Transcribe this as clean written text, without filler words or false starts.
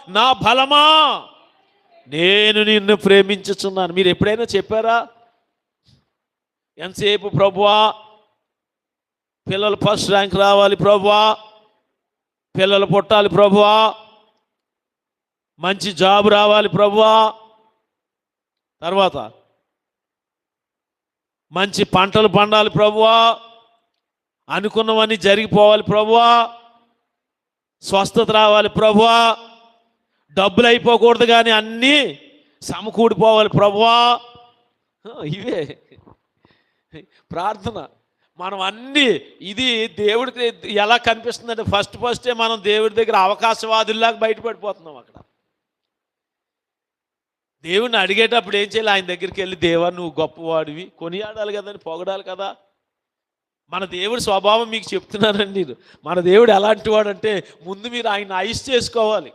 నా బలమా, నేను నిన్ను ప్రేమించుచున్నాను. మీరు ఎప్పుడైనా చెప్పారా? ఎంతసేపు ప్రభువా పిల్లలు ఫస్ట్ ర్యాంక్ రావాలి, ప్రభువా పిల్లలు పుట్టాలి, ప్రభువా మంచి జాబ్ రావాలి, ప్రభువా తర్వాత మంచి పంటలు పండాలి, ప్రభువా అనుకున్నవన్నీ జరిగిపోవాలి, ప్రభువా స్వస్థత రావాలి, ప్రభువా డబ్బులు అయిపోకూడదు కానీ అన్నీ సమకూడిపోవాలి, ప్రభువా. ఇవే ప్రార్థన. మనం అన్నీ ఇది దేవుడికి ఎలా కనిపిస్తుందంటే ఫస్టే మనం దేవుడి దగ్గర అవకాశవాదుల్లాగా బయటపడిపోతున్నాం. అక్కడ దేవుడిని అడిగేటప్పుడు ఏం చేయాలి? ఆయన దగ్గరికి వెళ్ళి, దేవా నువ్వు గొప్పవాడివి కొనియాడాలి కదండి, పొగడాలి కదా. మన దేవుడి స్వభావం మీకు చెప్తున్నానండి. మన దేవుడు ఎలాంటి వాడంటే ముందు మీరు ఆయన ఐస్ చేసుకోవాలి.